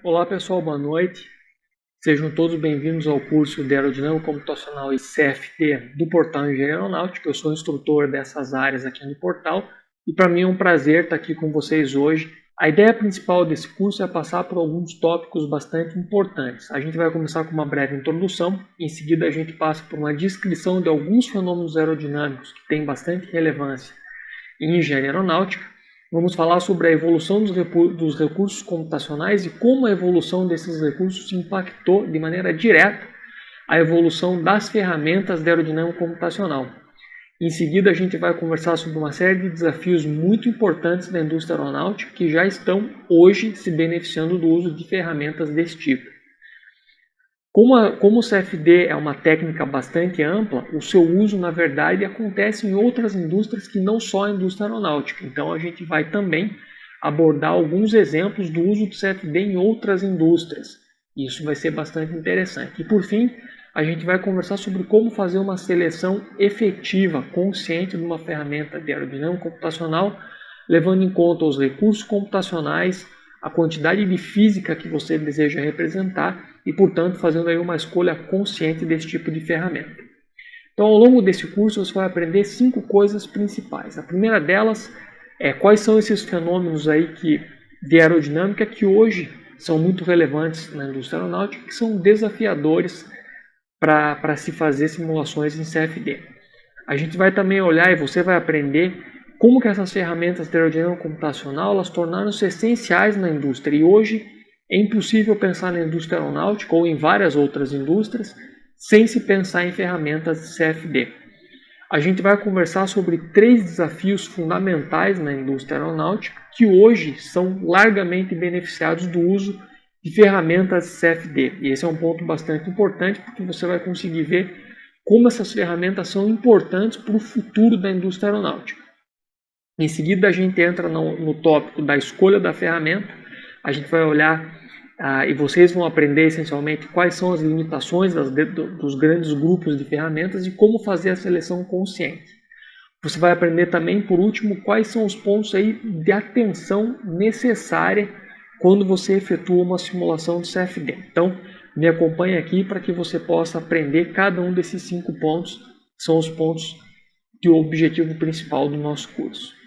Olá pessoal, boa noite. Sejam todos bem-vindos ao curso de Aerodinâmica Computacional e CFD do Portal Engenharia Aeronáutica. Eu sou instrutor dessas áreas aqui no portal e para mim é um prazer estar aqui com vocês hoje. A ideia principal desse curso é passar por alguns tópicos bastante importantes. A gente vai começar com uma breve introdução, em seguida a gente passa por uma descrição de alguns fenômenos aerodinâmicos que têm bastante relevância em engenharia aeronáutica. Vamos falar sobre a evolução dos recursos computacionais e como a evolução desses recursos impactou de maneira direta a evolução das ferramentas de aerodinâmica computacional. Em seguida, a gente vai conversar sobre uma série de desafios muito importantes da indústria aeronáutica que já estão hoje se beneficiando do uso de ferramentas desse tipo. Como o CFD é uma técnica bastante ampla, o seu uso, na verdade, acontece em outras indústrias que não só a indústria aeronáutica. Então, a gente vai também abordar alguns exemplos do uso do CFD em outras indústrias. Isso vai ser bastante interessante. E, por fim, a gente vai conversar sobre como fazer uma seleção efetiva, consciente de uma ferramenta de aerodinâmica computacional, levando em conta os recursos computacionais, a quantidade de física que você deseja representar e, portanto, fazendo aí uma escolha consciente desse tipo de ferramenta. Então, ao longo desse curso, você vai aprender 5 coisas principais. A primeira delas é quais são esses fenômenos aí de aerodinâmica que hoje são muito relevantes na indústria aeronáutica, que são desafiadores para se fazer simulações em CFD. A gente vai também olhar e você vai aprender como que essas ferramentas de aerodinâmica computacional elas tornaram-se essenciais na indústria e hoje é impossível pensar na indústria aeronáutica ou em várias outras indústrias sem se pensar em ferramentas de CFD. A gente vai conversar sobre 3 desafios fundamentais na indústria aeronáutica que hoje são largamente beneficiados do uso de ferramentas de CFD. E esse é um ponto bastante importante porque você vai conseguir ver como essas ferramentas são importantes para o futuro da indústria aeronáutica. Em seguida, a gente entra no tópico da escolha da ferramenta. A gente vai olhar e vocês vão aprender essencialmente quais são as limitações dos grandes grupos de ferramentas e como fazer a seleção consciente. Você vai aprender também, por último, quais são os pontos aí de atenção necessária quando você efetua uma simulação de CFD. Então, me acompanhe aqui para que você possa aprender cada um desses 5 pontos, que são os pontos que o objetivo principal do nosso curso.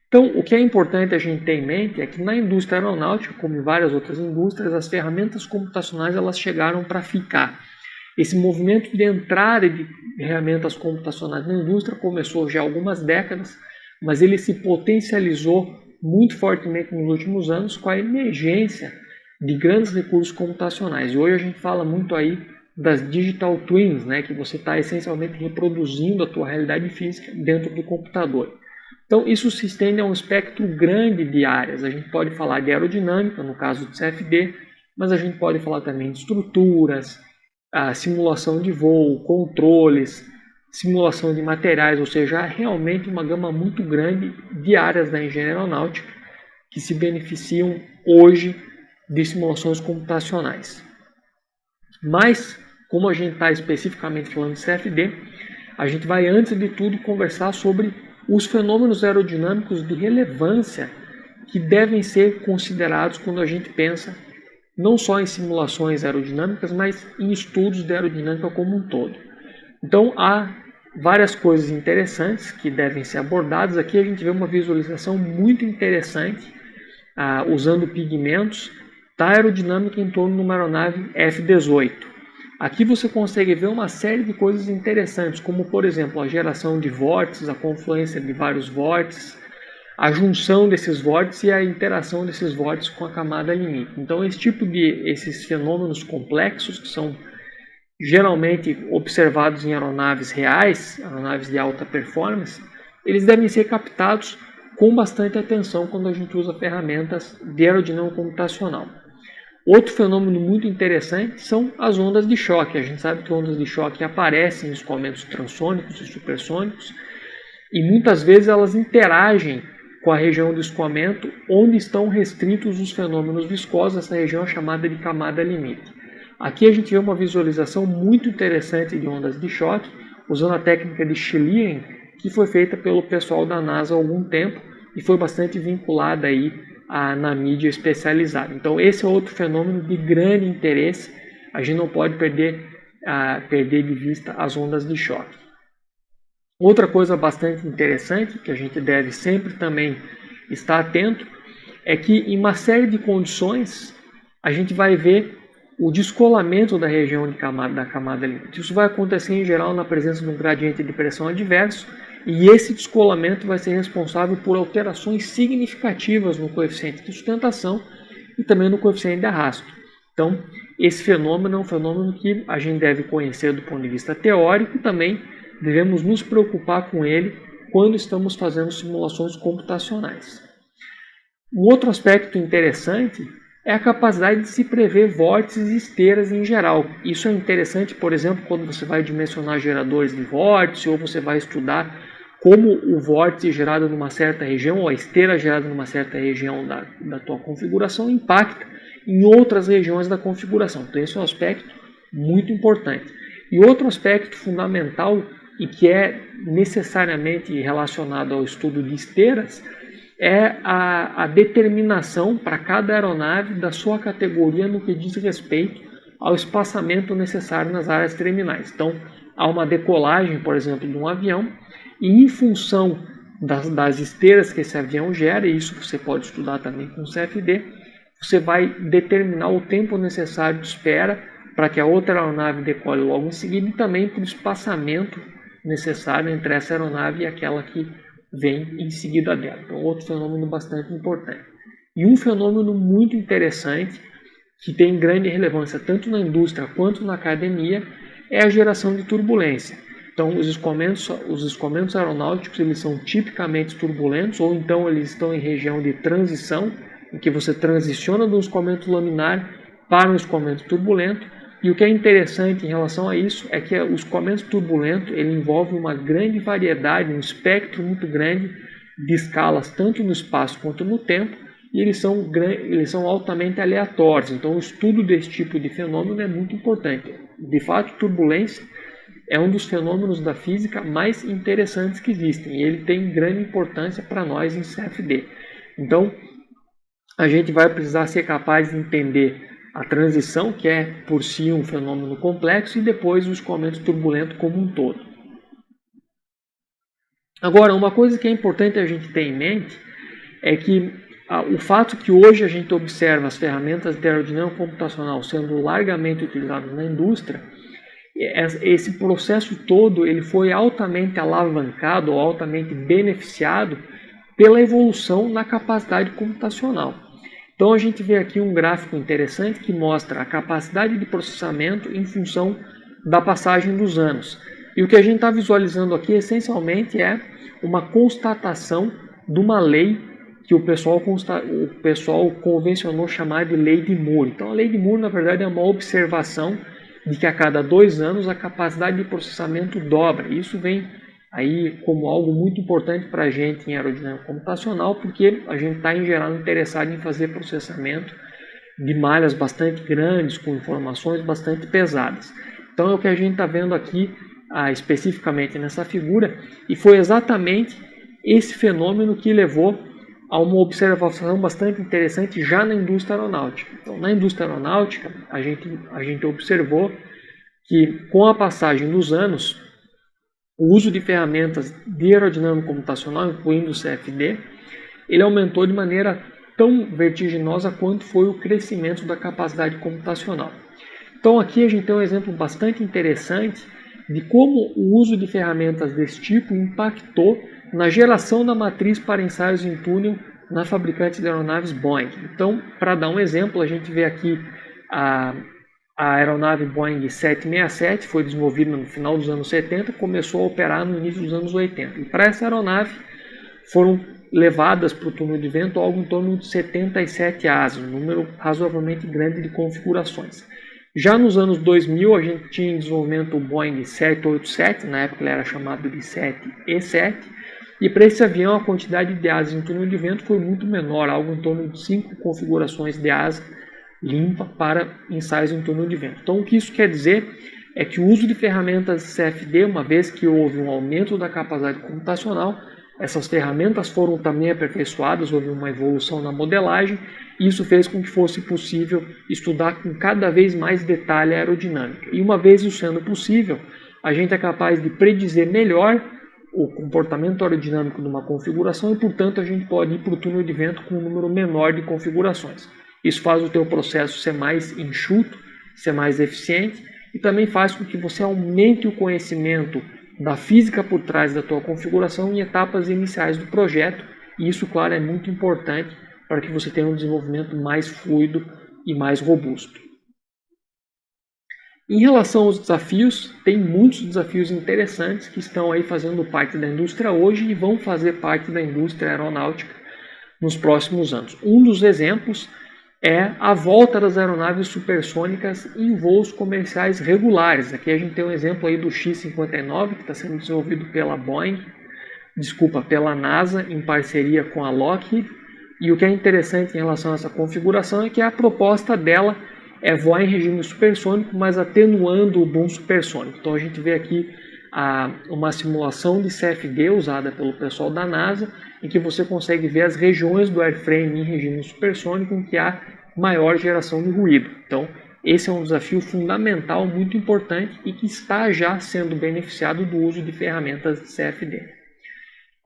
Então, o que é importante a gente ter em mente é que na indústria aeronáutica, como em várias outras indústrias, as ferramentas computacionais elas chegaram para ficar. Esse movimento de entrada de ferramentas computacionais na indústria começou já há algumas décadas, mas ele se potencializou muito fortemente nos últimos anos com a emergência de grandes recursos computacionais. E hoje a gente fala muito aí das digital twins, né, que você está essencialmente reproduzindo a tua realidade física dentro do computador. Então, isso se estende a um espectro grande de áreas. A gente pode falar de aerodinâmica, no caso do CFD, mas a gente pode falar também de estruturas, a simulação de voo, controles, simulação de materiais, ou seja, há realmente uma gama muito grande de áreas da engenharia aeronáutica que se beneficiam hoje de simulações computacionais. Mas, como a gente está especificamente falando de CFD, a gente vai, antes de tudo, conversar sobre os fenômenos aerodinâmicos de relevância que devem ser considerados quando a gente pensa não só em simulações aerodinâmicas, mas em estudos de aerodinâmica como um todo. Então, há várias coisas interessantes que devem ser abordadas. Aqui a gente vê uma visualização muito interessante, usando pigmentos, da aerodinâmica em torno de uma aeronave F-18. Aqui você consegue ver uma série de coisas interessantes, como, por exemplo, a geração de vórtices, a confluência de vários vórtices, a junção desses vórtices e a interação desses vórtices com a camada limite. Então, esses fenômenos complexos, que são geralmente observados em aeronaves reais, aeronaves de alta performance, eles devem ser captados com bastante atenção quando a gente usa ferramentas de aerodinâmica computacional. Outro fenômeno muito interessante são as ondas de choque. A gente sabe que ondas de choque aparecem em escoamentos transônicos e supersônicos e muitas vezes elas interagem com a região do escoamento onde estão restritos os fenômenos viscosos, essa região é chamada de camada limite. Aqui a gente vê uma visualização muito interessante de ondas de choque, usando a técnica de Schlieren, que foi feita pelo pessoal da NASA há algum tempo e foi bastante vinculada aí na mídia especializada. Então esse é outro fenômeno de grande interesse, a gente não pode perder de vista as ondas de choque. Outra coisa bastante interessante, que a gente deve sempre também estar atento, é que em uma série de condições a gente vai ver o descolamento da região da camada limite. Isso vai acontecer em geral na presença de um gradiente de pressão adverso, e esse descolamento vai ser responsável por alterações significativas no coeficiente de sustentação e também no coeficiente de arrasto. Então, esse fenômeno é um fenômeno que a gente deve conhecer do ponto de vista teórico e também devemos nos preocupar com ele quando estamos fazendo simulações computacionais. Um outro aspecto interessante é a capacidade de se prever vórtices e esteiras em geral. Isso é interessante, por exemplo, quando você vai dimensionar geradores de vórtice ou você vai estudar como o vórtice gerado numa certa região ou a esteira gerada numa certa região da tua configuração impacta em outras regiões da configuração. Então esse é um aspecto muito importante. E outro aspecto fundamental e que é necessariamente relacionado ao estudo de esteiras é a determinação para cada aeronave da sua categoria no que diz respeito ao espaçamento necessário nas áreas terminais. Então, há uma decolagem, por exemplo, de um avião, e em função das esteiras que esse avião gera, e isso você pode estudar também com o CFD, você vai determinar o tempo necessário de espera para que a outra aeronave decole logo em seguida e também para o espaçamento necessário entre essa aeronave e aquela que vem em seguida dela. Então, outro fenômeno bastante importante. E um fenômeno muito interessante, que tem grande relevância tanto na indústria quanto na academia, é a geração de turbulência. Então, os escoamentos aeronáuticos eles são tipicamente turbulentos, ou então eles estão em região de transição, em que você transiciona de um escoamento laminar para um escoamento turbulento. E o que é interessante em relação a isso é que o escoamento turbulento ele envolve uma grande variedade, um espectro muito grande de escalas, tanto no espaço quanto no tempo, e eles são altamente aleatórios. Então, o estudo desse tipo de fenômeno é muito importante. De fato, turbulência é um dos fenômenos da física mais interessantes que existem, e ele tem grande importância para nós em CFD. Então, a gente vai precisar ser capaz de entender a transição, que é por si um fenômeno complexo, e depois o escoamento turbulento como um todo. Agora, uma coisa que é importante a gente ter em mente é que o fato que hoje a gente observa as ferramentas de aerodinâmica computacional sendo largamente utilizadas na indústria, esse processo todo ele foi altamente alavancado ou altamente beneficiado pela evolução na capacidade computacional. Então a gente vê aqui um gráfico interessante que mostra a capacidade de processamento em função da passagem dos anos. E o que a gente está visualizando aqui essencialmente é uma constatação de uma lei que o pessoal convencionou chamar de lei de Moore. Então a lei de Moore na verdade é uma observação de que a cada 2 anos a capacidade de processamento dobra. Isso vem aí como algo muito importante para a gente em aerodinâmica computacional, porque a gente está em geral interessado em fazer processamento de malhas bastante grandes, com informações bastante pesadas. Então é o que a gente está vendo aqui especificamente nessa figura, e foi exatamente esse fenômeno que levou a uma observação bastante interessante já na indústria aeronáutica. Então, na indústria aeronáutica, a gente observou que com a passagem dos anos, o uso de ferramentas de aerodinâmica computacional, incluindo o CFD, ele aumentou de maneira tão vertiginosa quanto foi o crescimento da capacidade computacional. Então aqui a gente tem um exemplo bastante interessante de como o uso de ferramentas desse tipo impactou na geração da matriz para ensaios em túnel na fabricante de aeronaves Boeing. Então, para dar um exemplo, a gente vê aqui a aeronave Boeing 767, foi desenvolvida no final dos anos 70, começou a operar no início dos anos 80. E para essa aeronave foram levadas para o túnel de vento algo em torno de 77 asas, um número razoavelmente grande de configurações. Já nos anos 2000, a gente tinha em desenvolvimento o Boeing 787, na época ele era chamado de 7E7, e para esse avião a quantidade de asas em túnel de vento foi muito menor, algo em torno de 5 configurações de asa limpa para ensaios em túnel de vento. Então o que isso quer dizer é que o uso de ferramentas CFD, uma vez que houve um aumento da capacidade computacional, essas ferramentas foram também aperfeiçoadas, houve uma evolução na modelagem, e isso fez com que fosse possível estudar com cada vez mais detalhe a aerodinâmica. E uma vez isso sendo possível, a gente é capaz de predizer melhor o comportamento aerodinâmico de uma configuração e, portanto, a gente pode ir para o túnel de vento com um número menor de configurações. Isso faz o teu processo ser mais enxuto, ser mais eficiente e também faz com que você aumente o conhecimento da física por trás da tua configuração em etapas iniciais do projeto, e isso, claro, é muito importante para que você tenha um desenvolvimento mais fluido e mais robusto. Em relação aos desafios, tem muitos desafios interessantes que estão aí fazendo parte da indústria hoje e vão fazer parte da indústria aeronáutica nos próximos anos. Um dos exemplos é a volta das aeronaves supersônicas em voos comerciais regulares. Aqui a gente tem um exemplo aí do X-59, que está sendo desenvolvido pela NASA, em parceria com a Lockheed. E o que é interessante em relação a essa configuração é que a proposta dela é voar em regime supersônico, mas atenuando o boom supersônico. Então a gente vê aqui uma simulação de CFD usada pelo pessoal da NASA, em que você consegue ver as regiões do airframe em regime supersônico em que há maior geração de ruído. Então, esse é um desafio fundamental, muito importante e que está já sendo beneficiado do uso de ferramentas de CFD.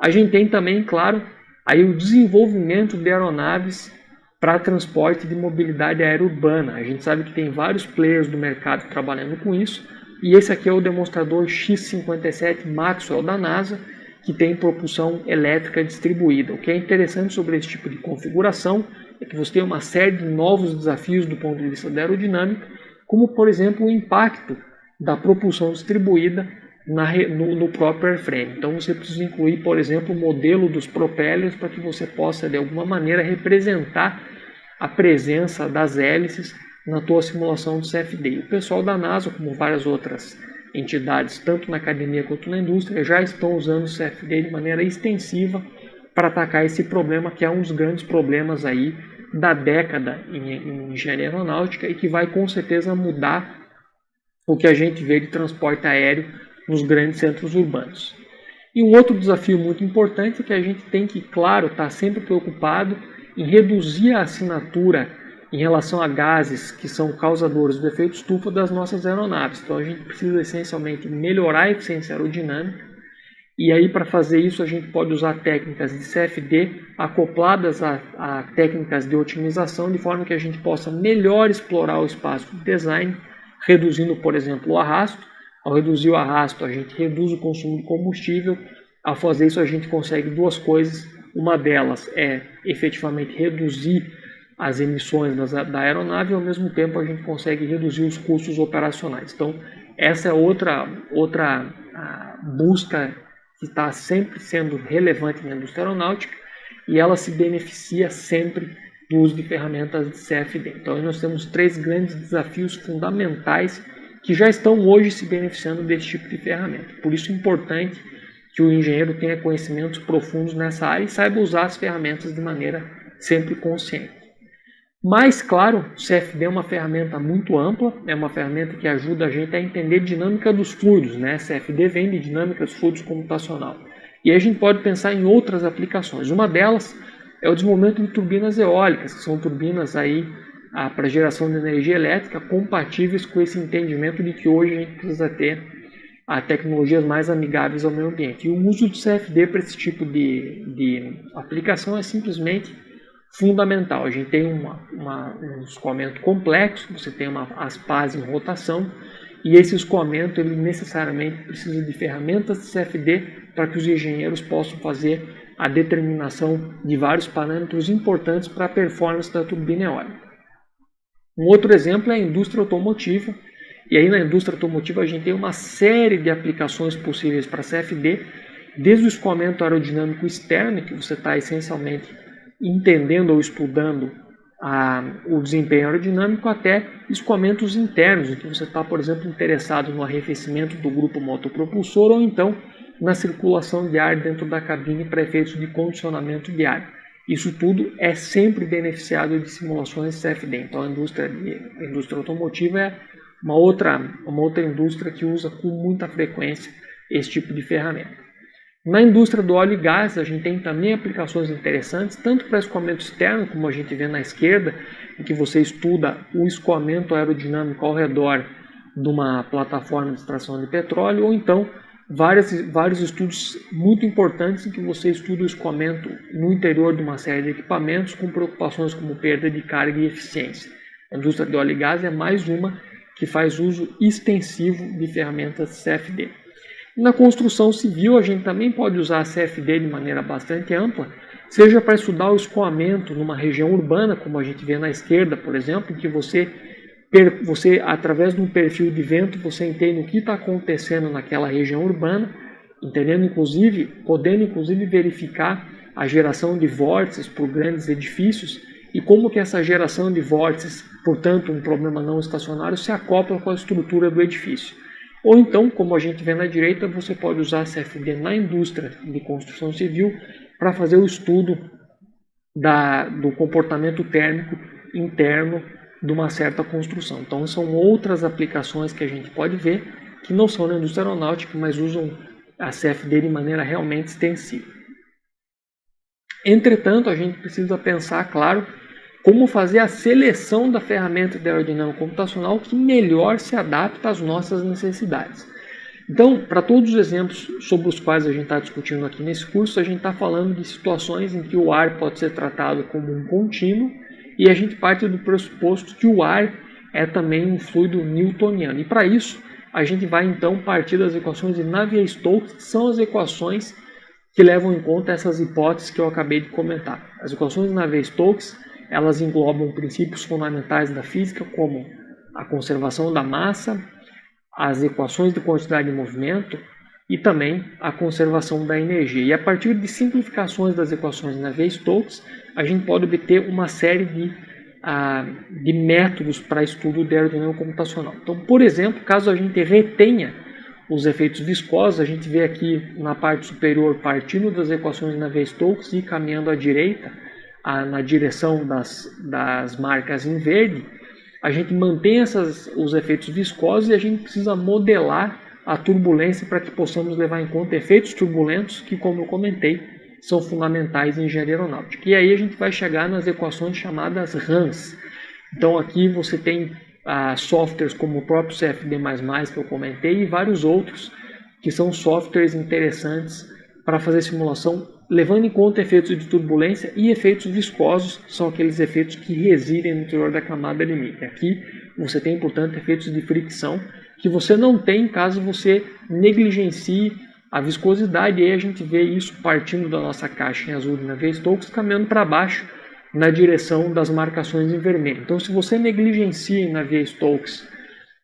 A gente tem também, claro, aí o desenvolvimento de aeronaves para transporte de mobilidade aérea urbana. A gente sabe que tem vários players do mercado trabalhando com isso, e esse aqui é o demonstrador X-57 Maxwell da NASA, que tem propulsão elétrica distribuída. O que é interessante sobre esse tipo de configuração é que você tem uma série de novos desafios do ponto de vista da aerodinâmica, como, por exemplo, o impacto da propulsão distribuída no próprio airframe. Então você precisa incluir, por exemplo, o modelo dos propellers para que você possa, de alguma maneira, representar a presença das hélices na tua simulação de CFD. O pessoal da NASA, como várias outras entidades, tanto na academia quanto na indústria, já estão usando o CFD de maneira extensiva para atacar esse problema, que é um dos grandes problemas aí da década em engenharia aeronáutica e que vai com certeza mudar o que a gente vê de transporte aéreo nos grandes centros urbanos. E um outro desafio muito importante é que a gente tem que, claro, estar sempre preocupado em reduzir a assinatura em relação a gases que são causadores do efeito estufa das nossas aeronaves. Então a gente precisa essencialmente melhorar a eficiência aerodinâmica, e aí para fazer isso a gente pode usar técnicas de CFD acopladas a técnicas de otimização, de forma que a gente possa melhor explorar o espaço de design, reduzindo, por exemplo, o arrasto. Ao reduzir o arrasto, a gente reduz o consumo de combustível. Ao fazer isso, a gente consegue duas coisas. Uma delas é efetivamente reduzir as emissões da aeronave e, ao mesmo tempo, a gente consegue reduzir os custos operacionais. Então, essa é outra busca que está sempre sendo relevante na indústria aeronáutica, e ela se beneficia sempre do uso de ferramentas de CFD. Então, nós temos três grandes desafios fundamentais que já estão hoje se beneficiando desse tipo de ferramenta. Por isso é importante que o engenheiro tenha conhecimentos profundos nessa área e saiba usar as ferramentas de maneira sempre consciente. Mas, claro, o CFD é uma ferramenta muito ampla, é uma ferramenta que ajuda a gente a entender dinâmica dos fluidos, né? CFD vem de dinâmica dos fluidos computacional. E aí a gente pode pensar em outras aplicações. Uma delas é o desenvolvimento de turbinas eólicas, que são turbinas aí para geração de energia elétrica compatíveis com esse entendimento de que hoje a gente precisa ter tecnologias mais amigáveis ao meio ambiente. E o uso de CFD para esse tipo de aplicação é simplesmente fundamental. A gente tem um escoamento complexo, você tem as pás em rotação, e esse escoamento ele necessariamente precisa de ferramentas de CFD para que os engenheiros possam fazer a determinação de vários parâmetros importantes para a performance da turbina eólica. Um outro exemplo é a indústria automotiva, e aí na indústria automotiva a gente tem uma série de aplicações possíveis para CFD, desde o escoamento aerodinâmico externo, que você está essencialmente entendendo ou estudando o desempenho aerodinâmico, até escoamentos internos, em que você está, por exemplo, interessado no arrefecimento do grupo motopropulsor ou então na circulação de ar dentro da cabine para efeitos de condicionamento de ar. Isso tudo é sempre beneficiado de simulações CFD. Então a indústria automotiva é uma outra indústria que usa com muita frequência esse tipo de ferramenta. Na indústria do óleo e gás, a gente tem também aplicações interessantes, tanto para escoamento externo, como a gente vê na esquerda, em que você estuda o escoamento aerodinâmico ao redor de uma plataforma de extração de petróleo, ou então vários estudos muito importantes em que você estuda o escoamento no interior de uma série de equipamentos com preocupações como perda de carga e eficiência. A indústria de óleo e gás é mais uma que faz uso extensivo de ferramentas CFD. Na construção civil, a gente também pode usar a CFD de maneira bastante ampla, seja para estudar o escoamento numa região urbana, como a gente vê na esquerda, por exemplo, em que você, através de um perfil de vento, você entende o que está acontecendo naquela região urbana, podendo inclusive verificar a geração de vórtices por grandes edifícios e como que essa geração de vórtices, portanto um problema não estacionário, se acopla com a estrutura do edifício. Ou então, como a gente vê na direita, você pode usar a CFD na indústria de construção civil para fazer o estudo do comportamento térmico interno de uma certa construção. Então, são outras aplicações que a gente pode ver que não são na indústria aeronáutica, mas usam a CFD de maneira realmente extensiva. Entretanto, a gente precisa pensar, claro, como fazer a seleção da ferramenta de aerodinâmica computacional que melhor se adapta às nossas necessidades. Então, para todos os exemplos sobre os quais a gente está discutindo aqui nesse curso, a gente está falando de situações em que o ar pode ser tratado como um contínuo e a gente parte do pressuposto que o ar é também um fluido newtoniano. E para isso, a gente vai então partir das equações de Navier-Stokes, que são as equações que levam em conta essas hipóteses que eu acabei de comentar. As equações de Navier-Stokes, elas englobam princípios fundamentais da física, como a conservação da massa, as equações de quantidade de movimento e também a conservação da energia. E a partir de simplificações das equações de Navier-Stokes, a gente pode obter uma série de métodos para estudo de aerodinâmica computacional. Então, por exemplo, caso a gente retenha os efeitos viscosos, a gente vê aqui na parte superior, partindo das equações de Navier-Stokes e caminhando à direita, na direção das marcas em verde, a gente mantém os efeitos viscosos e a gente precisa modelar a turbulência para que possamos levar em conta efeitos turbulentos que, como eu comentei, são fundamentais em engenharia aeronáutica. E aí a gente vai chegar nas equações chamadas RANs. Então aqui você tem softwares como o próprio CFD++, que eu comentei, e vários outros que são softwares interessantes para fazer simulação, levando em conta efeitos de turbulência e efeitos viscosos, que são aqueles efeitos que residem no interior da camada limite. Aqui você tem, portanto, efeitos de fricção que você não tem caso você negligencie a viscosidade. E aí a gente vê isso partindo da nossa caixa em azul de Navier-Stokes, caminhando para baixo na direção das marcações em vermelho. Então, se você negligencia em Navier-Stokes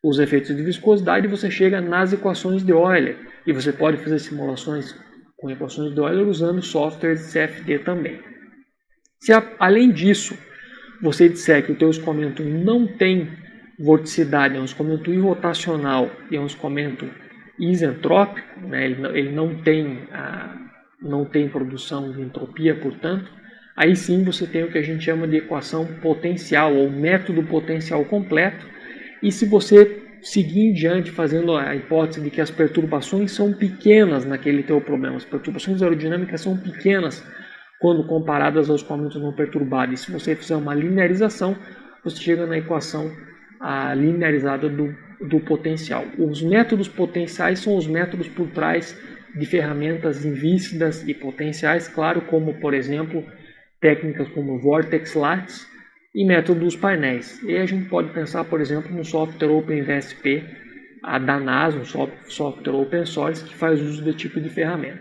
os efeitos de viscosidade, você chega nas equações de Euler. E você pode fazer simulações com equações de Euler usando softwares de CFD também. Se além disso você disser que o teu escoamento não tem vorticidade, é um escoamento irrotacional e é um escoamento isentrópico, né? Ele não tem produção de entropia, portanto, aí sim você tem o que a gente chama de equação potencial ou método potencial completo. E se você seguir em diante fazendo a hipótese de que as perturbações são pequenas naquele teu problema, as perturbações aerodinâmicas são pequenas quando comparadas aos escoamentos não perturbados, e se você fizer uma linearização, você chega na equação linearizada do potencial. Os métodos potenciais são os métodos por trás de ferramentas invícidas e potenciais, claro, como por exemplo técnicas como Vortex Lattice e método dos painéis. E a gente pode pensar, por exemplo, no software OpenVSP da NASA, um software open source que faz uso desse tipo de ferramenta.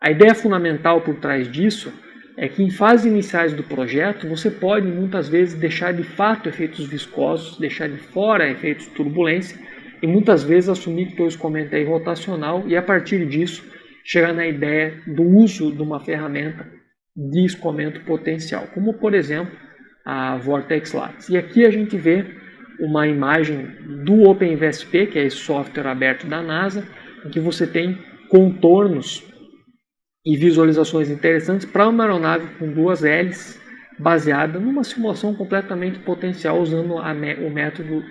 A ideia fundamental por trás disso é que em fases iniciais do projeto você pode muitas vezes deixar de fato efeitos viscosos, deixar de fora efeitos de turbulência e muitas vezes assumir que o teu escoamento é irrotacional e a partir disso chegar na ideia do uso de uma ferramenta de escoamento potencial, como por exemplo a Vortex Lattice. E aqui a gente vê uma imagem do OpenVSP, que é esse software aberto da NASA, em que você tem contornos e visualizações interessantes para uma aeronave com duas hélices, baseada numa simulação completamente potencial usando o método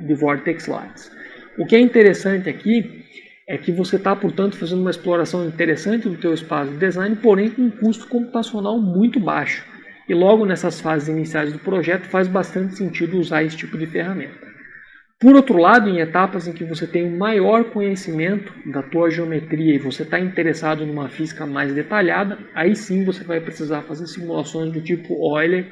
de Vortex Lattice. O que é interessante aqui é que você está, portanto, fazendo uma exploração interessante do teu espaço de design, porém com um custo computacional muito baixo. E logo nessas fases iniciais do projeto faz bastante sentido usar esse tipo de ferramenta. Por outro lado, em etapas em que você tem um maior conhecimento da tua geometria e você está interessado numa física mais detalhada, aí sim você vai precisar fazer simulações do tipo Euler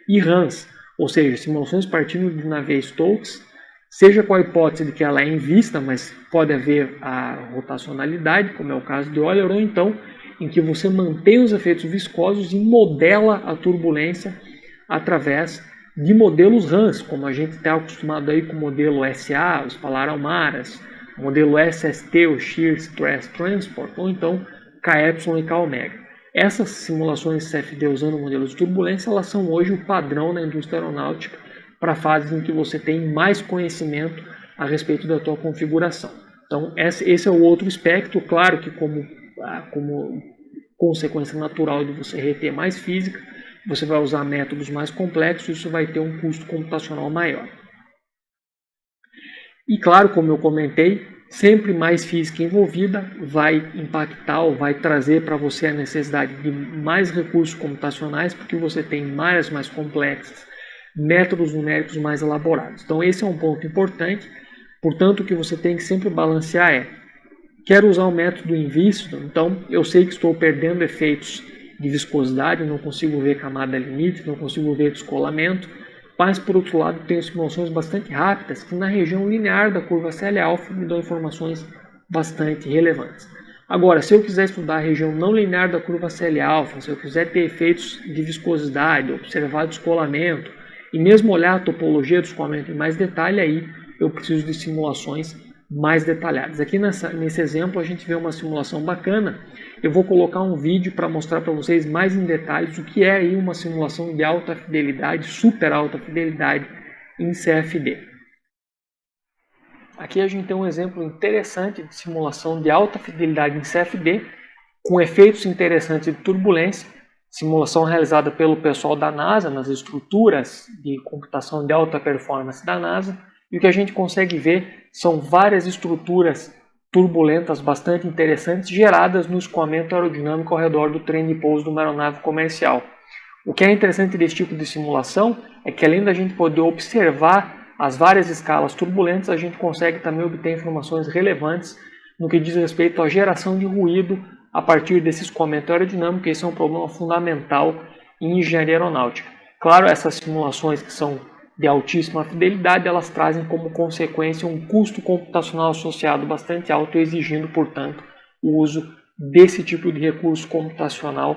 e Hans, ou seja, simulações partindo de Navier-Stokes, seja com a hipótese de que ela é invista, mas pode haver a rotacionalidade, como é o caso de Euler, ou então em que você mantém os efeitos viscosos e modela a turbulência através de modelos Hans, como a gente está acostumado aí com o modelo SA, os Spalaral-Maras, o modelo SST, o Shear Stress Transport, ou então KY e Kω. Essas simulações CFD usando modelos de turbulência, elas são hoje o padrão na indústria aeronáutica para fases em que você tem mais conhecimento a respeito da tua configuração. Então, esse é o outro aspecto, claro que como consequência natural de você reter mais física, você vai usar métodos mais complexos, isso vai ter um custo computacional maior. E claro, como eu comentei, sempre mais física envolvida vai impactar ou vai trazer para você a necessidade de mais recursos computacionais, porque você tem malhas mais complexas, métodos numéricos mais elaborados. Então esse é um ponto importante, portanto o que você tem que sempre balancear é: quero usar o método invícido, então eu sei que estou perdendo efeitos de viscosidade, não consigo ver camada limite, não consigo ver descolamento, mas por outro lado tenho simulações bastante rápidas que na região linear da curva CL-alfa me dão informações bastante relevantes. Agora, se eu quiser estudar a região não linear da curva CL-alfa, se eu quiser ter efeitos de viscosidade, observar descolamento e mesmo olhar a topologia do escoamento em mais detalhe, aí eu preciso de simulações mais detalhadas. Aqui nesse exemplo a gente vê uma simulação bacana. Eu vou colocar um vídeo para mostrar para vocês mais em detalhes o que é aí uma simulação de alta fidelidade, super alta fidelidade em CFD. Aqui a gente tem um exemplo interessante de simulação de alta fidelidade em CFD, com efeitos interessantes de turbulência, simulação realizada pelo pessoal da NASA, nas estruturas de computação de alta performance da NASA. E o que a gente consegue ver são várias estruturas turbulentas bastante interessantes geradas no escoamento aerodinâmico ao redor do trem de pouso de uma aeronave comercial. O que é interessante desse tipo de simulação é que, além da gente poder observar as várias escalas turbulentas, a gente consegue também obter informações relevantes no que diz respeito à geração de ruído a partir desse escoamento aerodinâmico. Esse é um problema fundamental em engenharia aeronáutica. Claro, essas simulações que são de altíssima fidelidade, elas trazem como consequência um custo computacional associado bastante alto, exigindo, portanto, o uso desse tipo de recurso computacional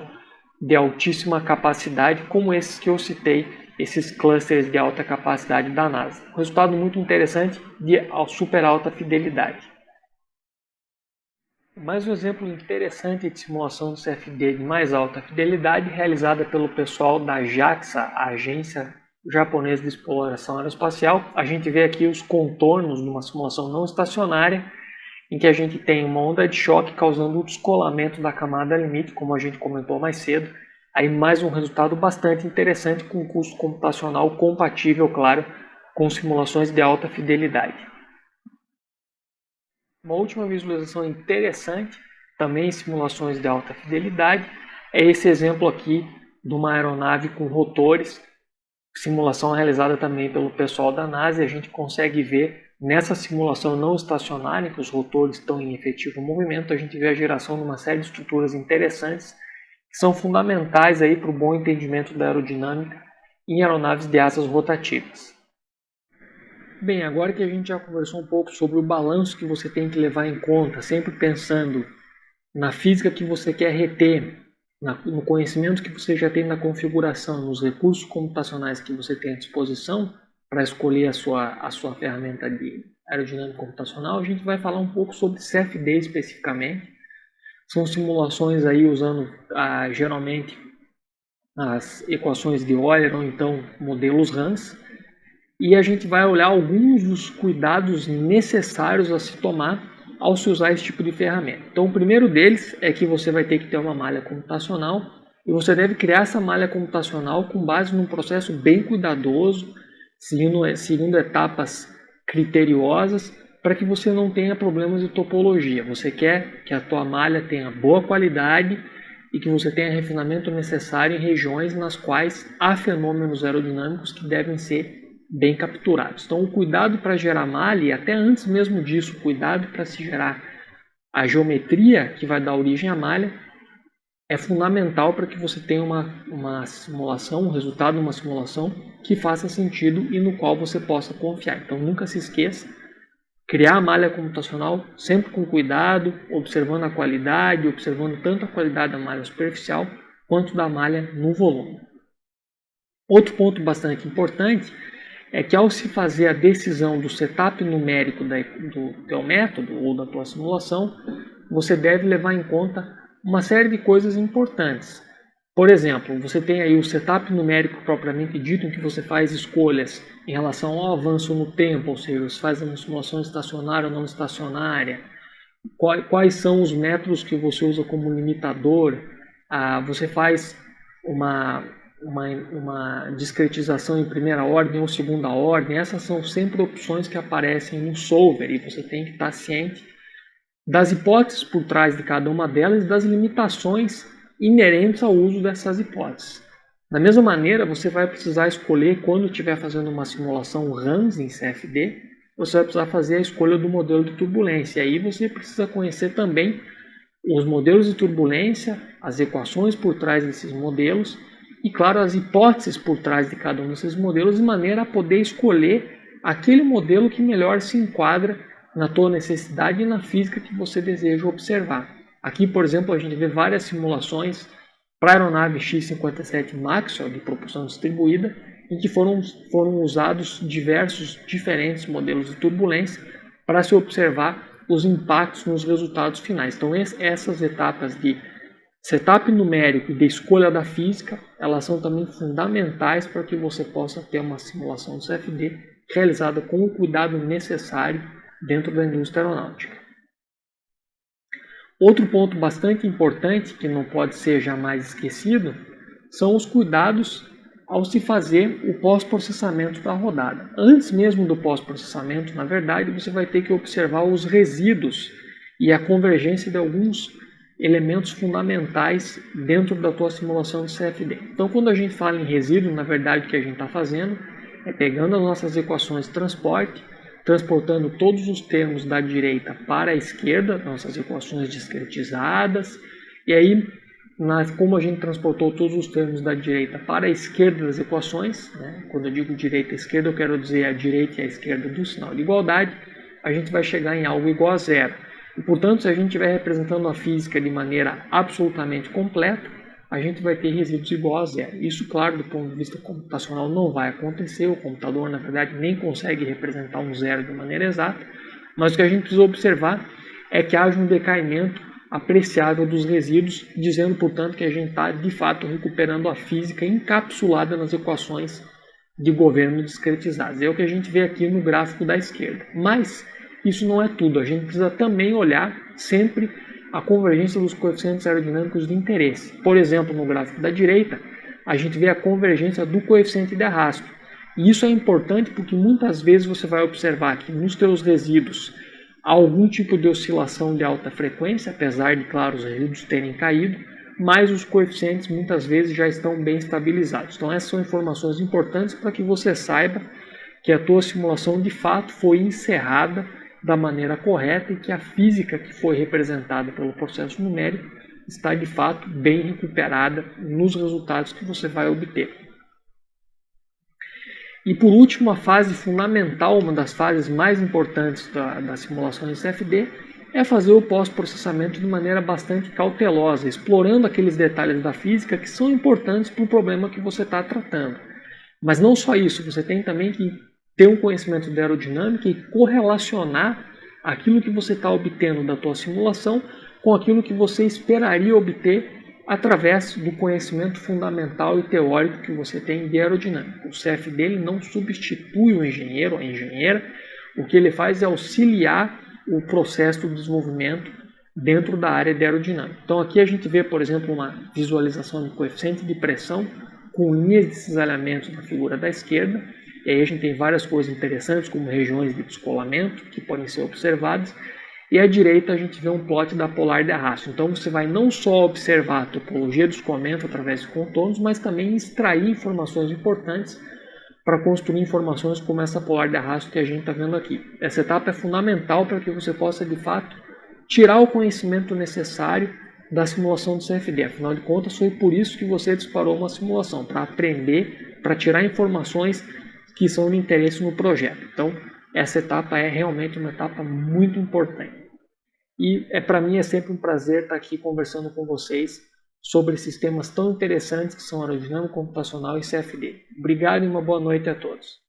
de altíssima capacidade, como esses que eu citei, esses clusters de alta capacidade da NASA. Um resultado muito interessante de super alta fidelidade. Mais um exemplo interessante de simulação do CFD de mais alta fidelidade, realizada pelo pessoal da JAXA, a Agência Japonesa de Exploração Aeroespacial. A gente vê aqui os contornos de uma simulação não estacionária, em que a gente tem uma onda de choque causando o descolamento da camada limite, como a gente comentou mais cedo. Aí mais um resultado bastante interessante, com custo computacional compatível, claro, com simulações de alta fidelidade. Uma última visualização interessante, também em simulações de alta fidelidade, é esse exemplo aqui de uma aeronave com rotores, simulação realizada também pelo pessoal da NASA, e a gente consegue ver nessa simulação não estacionária, em que os rotores estão em efetivo movimento, a gente vê a geração de uma série de estruturas interessantes que são fundamentais aí para o bom entendimento da aerodinâmica em aeronaves de asas rotativas. Bem, agora que a gente já conversou um pouco sobre o balanço que você tem que levar em conta, sempre pensando na física que você quer reter, no conhecimento que você já tem na configuração, nos recursos computacionais que você tem à disposição para escolher a sua ferramenta de aerodinâmica computacional, a gente vai falar um pouco sobre CFD especificamente. São simulações aí usando geralmente as equações de Euler ou então modelos Hans. E a gente vai olhar alguns dos cuidados necessários a se tomar ao se usar esse tipo de ferramenta. Então, o primeiro deles é que você vai ter que ter uma malha computacional e você deve criar essa malha computacional com base num processo bem cuidadoso, seguindo etapas criteriosas, para que você não tenha problemas de topologia. Você quer que a tua malha tenha boa qualidade e que você tenha refinamento necessário em regiões nas quais há fenômenos aerodinâmicos que devem ser bem capturados. Então, o cuidado para gerar malha, e até antes mesmo disso, o cuidado para se gerar a geometria que vai dar origem à malha, é fundamental para que você tenha uma simulação, um resultado de uma simulação que faça sentido e no qual você possa confiar. Então, nunca se esqueça, criar a malha computacional sempre com cuidado, observando a qualidade, observando tanto a qualidade da malha superficial quanto da malha no volume. Outro ponto bastante importante é que ao se fazer a decisão do setup numérico do teu método ou da tua simulação, você deve levar em conta uma série de coisas importantes. Por exemplo, você tem aí o setup numérico propriamente dito, em que você faz escolhas em relação ao avanço no tempo, ou seja, você faz uma simulação estacionária ou não estacionária, quais são os métodos que você usa como limitador, você faz uma discretização em primeira ordem ou segunda ordem. Essas são sempre opções que aparecem no solver e você tem que estar ciente das hipóteses por trás de cada uma delas e das limitações inerentes ao uso dessas hipóteses. Da mesma maneira, você vai precisar escolher, quando estiver fazendo uma simulação RANS em CFD, você vai precisar fazer a escolha do modelo de turbulência. E aí você precisa conhecer também os modelos de turbulência, as equações por trás desses modelos e, claro, as hipóteses por trás de cada um desses modelos, de maneira a poder escolher aquele modelo que melhor se enquadra na tua necessidade e na física que você deseja observar. Aqui, por exemplo, a gente vê várias simulações para a aeronave X-57 Maxwell de propulsão distribuída, em que foram usados diferentes modelos de turbulência para se observar os impactos nos resultados finais. Então, essas etapas de setup numérico e de escolha da física, elas são também fundamentais para que você possa ter uma simulação de CFD realizada com o cuidado necessário dentro da indústria aeronáutica. Outro ponto bastante importante, que não pode ser jamais esquecido, são os cuidados ao se fazer o pós-processamento da rodada. Antes mesmo do pós-processamento, na verdade, você vai ter que observar os resíduos e a convergência de alguns elementos fundamentais dentro da tua simulação de CFD. Então, quando a gente fala em resíduo, na verdade, o que a gente está fazendo é pegando as nossas equações de transporte, transportando todos os termos da direita para a esquerda, nossas equações discretizadas, e aí, como a gente transportou todos os termos da direita para a esquerda das equações, né? Quando eu digo direita e esquerda, eu quero dizer a direita e a esquerda do sinal de igualdade, a gente vai chegar em algo igual a zero. E, portanto, se a gente estiver representando a física de maneira absolutamente completa, a gente vai ter resíduos igual a zero. Isso, claro, do ponto de vista computacional não vai acontecer. O computador, na verdade, nem consegue representar um zero de maneira exata. Mas o que a gente precisa observar é que haja um decaimento apreciável dos resíduos, dizendo, portanto, que a gente está, de fato, recuperando a física encapsulada nas equações de governo discretizadas. É o que a gente vê aqui no gráfico da esquerda. Mas isso não é tudo. A gente precisa também olhar sempre a convergência dos coeficientes aerodinâmicos de interesse. Por exemplo, no gráfico da direita, a gente vê a convergência do coeficiente de arrasto. E isso é importante porque muitas vezes você vai observar que nos teus resíduos há algum tipo de oscilação de alta frequência, apesar de, claro, os resíduos terem caído, mas os coeficientes muitas vezes já estão bem estabilizados. Então essas são informações importantes para que você saiba que a tua simulação de fato foi encerrada da maneira correta e que a física que foi representada pelo processo numérico está de fato bem recuperada nos resultados que você vai obter. E por último, a fase fundamental, uma das fases mais importantes da simulação de CFD, é fazer o pós-processamento de maneira bastante cautelosa, explorando aqueles detalhes da física que são importantes para o problema que você está tratando. Mas não só isso, você tem também que ter um conhecimento de aerodinâmica e correlacionar aquilo que você está obtendo da tua simulação com aquilo que você esperaria obter através do conhecimento fundamental e teórico que você tem de aerodinâmica. O CFD ele não substitui o engenheiro, a engenheira, o que ele faz é auxiliar o processo de desenvolvimento dentro da área de aerodinâmica. Então aqui a gente vê, por exemplo, uma visualização de coeficiente de pressão com linhas de cisalhamento na figura da esquerda E aí a gente tem várias coisas interessantes, como regiões de descolamento, que podem ser observadas. E à direita a gente vê um plot da polar de arrasto. Então você vai não só observar a topologia do escoamento através de contornos, mas também extrair informações importantes para construir informações como essa polar de arrasto que a gente está vendo aqui. Essa etapa é fundamental para que você possa, de fato, tirar o conhecimento necessário da simulação do CFD. Afinal de contas, foi por isso que você disparou uma simulação, para aprender, para tirar informações que são de interesse no projeto. Então, essa etapa é realmente uma etapa muito importante. E para mim é sempre um prazer estar aqui conversando com vocês sobre esses temas tão interessantes que são aerodinâmica computacional e CFD. Obrigado e uma boa noite a todos.